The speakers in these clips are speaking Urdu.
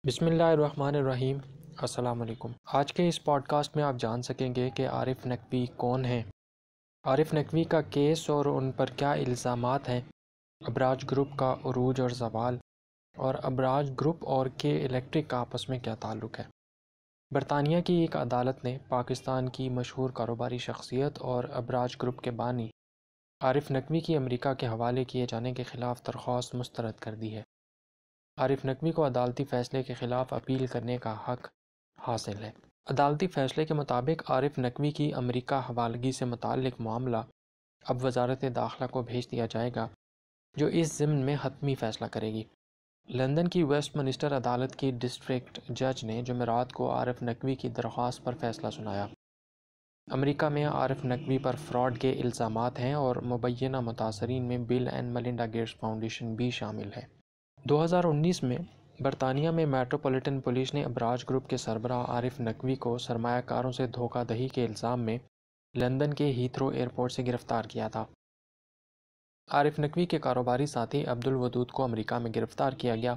بسم اللہ الرحمن الرحیم۔ السلام علیکم۔ آج کے اس پوڈ کاسٹ میں آپ جان سکیں گے کہ عارف نقوی کون ہیں، عارف نقوی کا کیس اور ان پر کیا الزامات ہیں، ابراج گروپ کا عروج اور زوال، اور ابراج گروپ اور کے الیکٹرک کا آپس میں کیا تعلق ہے۔ برطانیہ کی ایک عدالت نے پاکستان کی مشہور کاروباری شخصیت اور ابراج گروپ کے بانی عارف نقوی کی امریکہ کے حوالے کیے جانے کے خلاف درخواست مسترد کر دی ہے۔ عارف نقوی کو عدالتی فیصلے کے خلاف اپیل کرنے کا حق حاصل ہے۔ عدالتی فیصلے کے مطابق عارف نقوی کی امریکہ حوالگی سے متعلق معاملہ اب وزارت داخلہ کو بھیج دیا جائے گا، جو اس ضمن میں حتمی فیصلہ کرے گی۔ لندن کی ویسٹ منسٹر عدالت کی ڈسٹرکٹ جج نے جمعرات کو عارف نقوی کی درخواست پر فیصلہ سنایا۔ امریکہ میں عارف نقوی پر فراڈ کے الزامات ہیں اور مبینہ متاثرین میں بل اینڈ ملنڈا گیٹس فاؤنڈیشن بھی شامل ہے۔ 2019 میں برطانیہ میں میٹروپولیٹن پولیس نے ابراج گروپ کے سربراہ عارف نقوی کو سرمایہ کاروں سے دھوکہ دہی کے الزام میں لندن کے ہیتھرو ایئرپورٹ سے گرفتار کیا تھا۔ عارف نقوی کے کاروباری ساتھی عبدالودود کو امریکہ میں گرفتار کیا گیا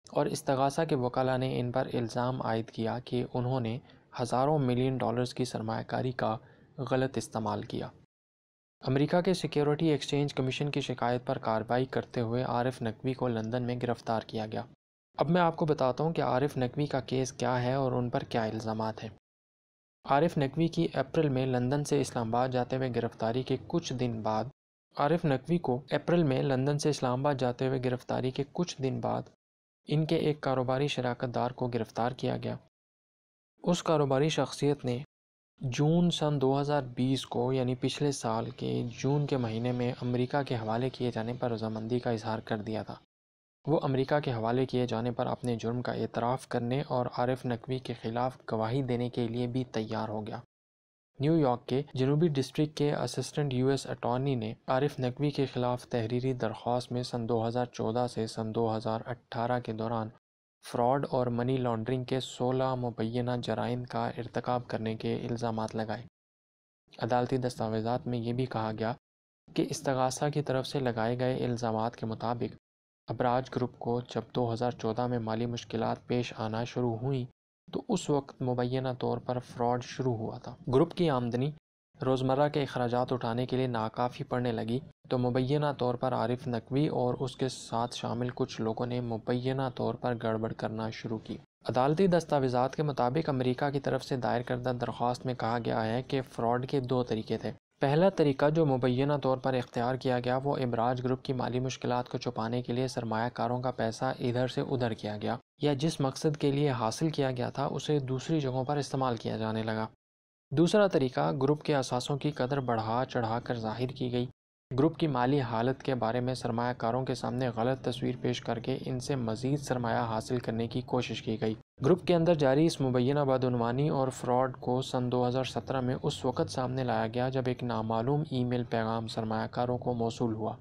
اور استغاثہ کے وکلاء نے ان پر الزام عائد کیا کہ انہوں نے ہزاروں ملین ڈالرز کی سرمایہ کاری کا غلط استعمال کیا۔ امریکہ کے سیکیورٹی ایکسچینج کمیشن کی شکایت پر کارروائی کرتے ہوئے عارف نقوی کو لندن میں گرفتار کیا گیا۔ اب میں آپ کو بتاتا ہوں کہ عارف نقوی کا کیس کیا ہے اور ان پر کیا الزامات ہیں۔ عارف نقوی کی اپریل میں لندن سے اسلام آباد جاتے ہوئے گرفتاری کے کچھ دن بعد ان کے ایک کاروباری شراکت دار کو گرفتار کیا گیا۔ اس کاروباری شخصیت نے جون سن 2020 کو یعنی پچھلے سال کے جون کے مہینے میں امریکہ کے حوالے کیے جانے پر رضامندی کا اظہار کر دیا تھا۔ وہ امریکہ کے حوالے کیے جانے پر اپنے جرم کا اعتراف کرنے اور عارف نقوی کے خلاف گواہی دینے کے لیے بھی تیار ہو گیا۔ نیو یارک کے جنوبی ڈسٹرکٹ کے اسسٹنٹ US اٹارنی نے عارف نقوی کے خلاف تحریری درخواست میں سن 2014 سے سن 2018 کے دوران فراڈ اور منی لانڈرنگ کے 16 مبینہ جرائم کا ارتکاب کرنے کے الزامات لگائے۔ عدالتی دستاویزات میں یہ بھی کہا گیا کہ استغاثہ کی طرف سے لگائے گئے الزامات کے مطابق ابراج گروپ کو جب 2014 میں مالی مشکلات پیش آنا شروع ہوئیں تو اس وقت مبینہ طور پر فراڈ شروع ہوا تھا۔ گروپ کی آمدنی روزمرہ کے اخراجات اٹھانے کے لیے ناکافی پڑنے لگی تو مبینہ طور پر عارف نقوی اور اس کے ساتھ شامل کچھ لوگوں نے مبینہ طور پر گڑبڑ کرنا شروع کی۔ عدالتی دستاویزات کے مطابق امریکہ کی طرف سے دائر کردہ درخواست میں کہا گیا ہے کہ فراڈ کے 2 طریقے تھے۔ پہلا طریقہ جو مبینہ طور پر اختیار کیا گیا وہ ابراج گروپ کی مالی مشکلات کو چھپانے کے لیے سرمایہ کاروں کا پیسہ ادھر سے ادھر کیا گیا یا جس مقصد کے لیے حاصل کیا گیا تھا اسے دوسری جگہوں پر استعمال کیا جانے لگا۔ دوسرا طریقہ گروپ کے اثاثوں کی قدر بڑھا چڑھا کر ظاہر کی گئی۔ گروپ کی مالی حالت کے بارے میں سرمایہ کاروں کے سامنے غلط تصویر پیش کر کے ان سے مزید سرمایہ حاصل کرنے کی کوشش کی گئی۔ گروپ کے اندر جاری اس مبینہ بدعنوانی اور فراڈ کو سن 2017 میں اس وقت سامنے لایا گیا جب ایک نامعلوم ای میل پیغام سرمایہ کاروں کو موصول ہوا۔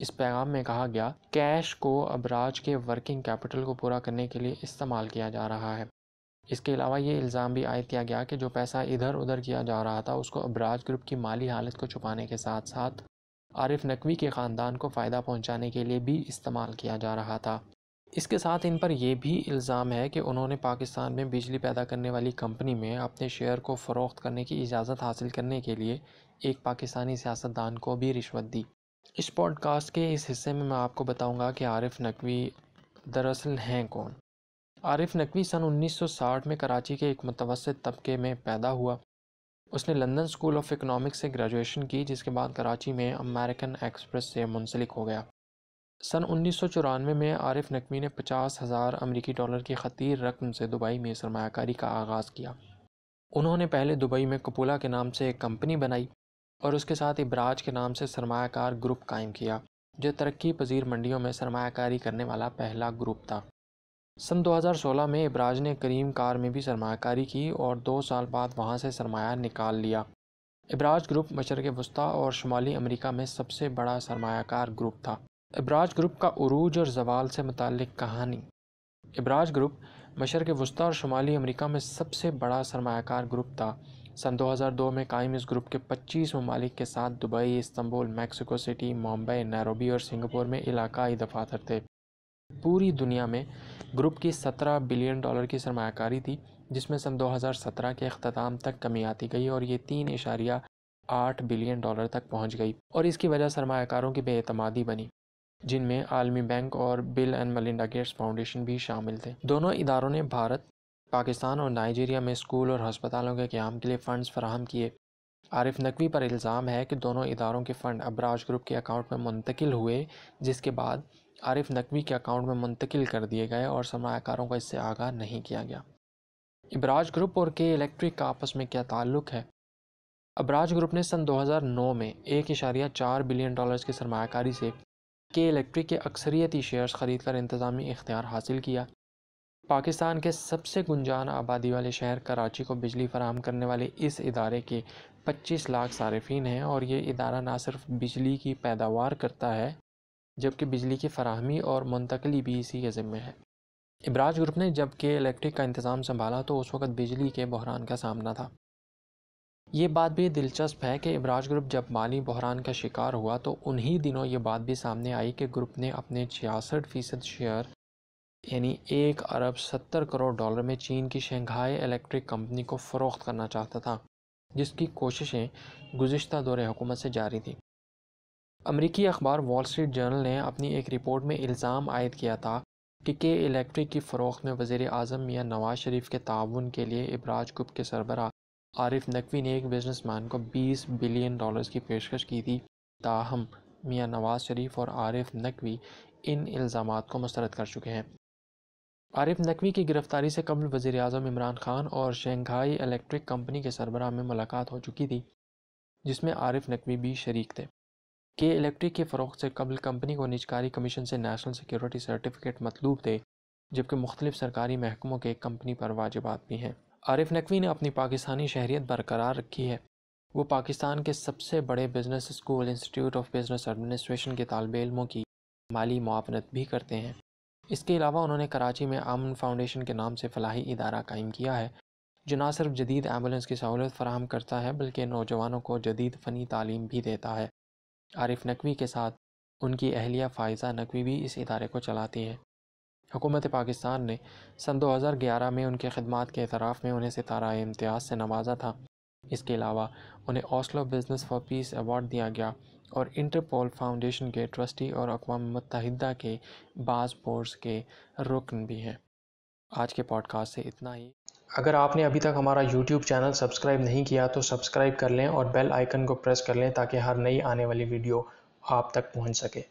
اس پیغام میں کہا گیا کیش کو ابراج کے ورکنگ کیپٹل کو پورا کرنے کے لیے استعمال کیا جا رہا ہے۔ اس کے علاوہ یہ الزام بھی عائد کیا گیا کہ جو پیسہ ادھر ادھر کیا جا رہا تھا اس کو ابراج گروپ کی مالی حالت کو چھپانے کے ساتھ ساتھ عارف نقوی کے خاندان کو فائدہ پہنچانے کے لیے بھی استعمال کیا جا رہا تھا۔ اس کے ساتھ ان پر یہ بھی الزام ہے کہ انہوں نے پاکستان میں بجلی پیدا کرنے والی کمپنی میں اپنے شیئر کو فروخت کرنے کی اجازت حاصل کرنے کے لیے ایک پاکستانی سیاستدان کو بھی رشوت دی۔ اس پوڈ کاسٹ کے اس حصے میں آپ کو بتاؤں گا کہ عارف نقوی دراصل ہیں کون۔ عارف نقوی سن 1960 میں کراچی کے ایک متوسط طبقے میں پیدا ہوا۔ اس نے لندن اسکول آف اکنامکس سے گریجویشن کی جس کے بعد کراچی میں امریکن ایکسپریس سے منسلک ہو گیا۔ سن 1994 میں عارف نقوی نے 50,000 امریکی ڈالر کی خطیر رقم سے دبئی میں سرمایہ کاری کا آغاز کیا۔ انہوں نے پہلے دبئی میں کپولا کے نام سے ایک کمپنی بنائی اور اس کے ساتھ ابراج کے نام سے سرمایہ کار گروپ قائم کیا جو ترقی پذیر منڈیوں میں سرمایہ کاری کرنے والا پہلا گروپ تھا۔ سن 2016 میں ابراج نے کریم کار میں بھی سرمایہ کاری کی اور 2 سال بعد وہاں سے سرمایہ نکال لیا۔ ابراج گروپ مشرق وسطیٰ اور شمالی امریکہ میں سب سے بڑا سرمایہ کار گروپ تھا۔ ابراج گروپ کا عروج اور زوال سے متعلق کہانی۔ ابراج گروپ مشرق وسطیٰ اور شمالی امریکہ میں سب سے بڑا سرمایہ کار گروپ تھا۔ سن 2002 میں قائم اس گروپ کے 25 ممالک کے ساتھ Dubai, Istanbul, Mexico city, Mumbai, Nairobi اور سنگاپور میں علاقائی دفاتر تھے۔ پوری دنیا میں گروپ کی $17 بلین کی سرمایہ کاری تھی، جس میں سن 2017 کے اختتام تک کمی آتی گئی اور یہ $3.8 بلین تک پہنچ گئی، اور اس کی وجہ سرمایہ کاروں کی بے اعتمادی بنی، جن میں عالمی بینک اور بل اینڈ ملنڈا گیٹس فاؤنڈیشن بھی شامل تھے۔ دونوں اداروں نے بھارت، پاکستان اور نائجیریا میں اسکول اور ہسپتالوں کے قیام کے لیے فنڈز فراہم کیے۔ عارف نقوی پر الزام ہے کہ دونوں اداروں کے فنڈ ابراج گروپ کے اکاؤنٹ میں منتقل ہوئے، جس کے بعد عارف نقوی کے اکاؤنٹ میں منتقل کر دیے گئے اور سرمایہ کاروں کو اس سے آگاہ نہیں کیا گیا۔ ابراج گروپ اور کے الیکٹرک کا آپس میں کیا تعلق ہے؟ ابراج گروپ نے سن 2009 میں $1.4 بلین کی سرمایہ کاری سے کے الیکٹرک کے اکثریتی شیئرز خرید کر انتظامی اختیار حاصل کیا۔ پاکستان کے سب سے گنجان آبادی والے شہر کراچی کو بجلی فراہم کرنے والے اس ادارے کے 25 لاکھ صارفین ہیں، اور یہ ادارہ نہ صرف بجلی کی پیداوار کرتا ہے جبکہ بجلی کی فراہمی اور منتقلی بھی اسی کے ذمہ ہے۔ ابراج گروپ نے جب کہ الیکٹرک کا انتظام سنبھالا تو اس وقت بجلی کے بحران کا سامنا تھا۔ یہ بات بھی دلچسپ ہے کہ ابراج گروپ جب مالی بحران کا شکار ہوا تو انہی دنوں یہ بات بھی سامنے آئی کہ گروپ نے اپنے 66% شیئر یعنی $1.70 کروڑ میں چین کی شنگھائی الیکٹرک کمپنی کو فروخت کرنا چاہتا تھا، جس کی کوششیں گزشتہ دور حکومت سے جاری تھیں۔ امریکی اخبار وال اسٹریٹ جرنل نے اپنی ایک رپورٹ میں الزام عائد کیا تھا کہ الیکٹرک کی فروخت میں وزیر اعظم میاں نواز شریف کے تعاون کے لیے ابراج گروپ کے سربراہ عارف نقوی نے ایک بزنس مین کو $20 بلین کی پیشکش کی تھی، تاہم میاں نواز شریف اور عارف نقوی ان الزامات کو مسترد کر چکے ہیں۔ عارف نقوی کی گرفتاری سے قبل وزیر اعظم عمران خان اور شنگھائی الیکٹرک کمپنی کے سربراہ میں ملاقات ہو چکی تھی، جس میں عارف نقوی بھی شریک تھے۔ کے الیکٹرک کی فروخت سے قبل کمپنی کو نجکاری کمیشن سے نیشنل سیکیورٹی سرٹیفکیٹ مطلوب تھے، جبکہ مختلف سرکاری محکموں کے کمپنی پر واجبات بھی ہیں۔ عارف نقوی نے اپنی پاکستانی شہریت برقرار رکھی ہے۔ وہ پاکستان کے سب سے بڑے business school institute of business administration کے طالب علموں کی مالی معاونت بھی کرتے ہیں۔ اس کے علاوہ انہوں نے کراچی میں امن فاؤنڈیشن کے نام سے فلاحی ادارہ قائم کیا ہے، جو نہ صرف جدید ایمبولینس کی سہولت فراہم کرتا ہے بلکہ نوجوانوں کو جدید فنی تعلیم بھی دیتا ہے۔ عارف نقوی کے ساتھ ان کی اہلیہ فائزہ نقوی بھی اس ادارے کو چلاتی ہے۔ حکومت پاکستان نے سن 2011 میں ان کی خدمات کے اعتراف میں انہیں ستارہ امتیاز سے نوازا تھا۔ اس کے علاوہ انہیں Oslo business for peace award دیا گیا اور انٹرپول فاؤنڈیشن کے ٹرسٹی اور اقوام متحدہ کے بعض بورڈز کے رکن بھی ہیں۔ آج کے پوڈ کاسٹ سے اتنا ہی۔ اگر آپ نے ابھی تک ہمارا یوٹیوب چینل سبسکرائب نہیں کیا تو سبسکرائب کر لیں اور بیل آئیکن کو پریس کر لیں تاکہ ہر نئی آنے والی ویڈیو آپ تک پہنچ سکے۔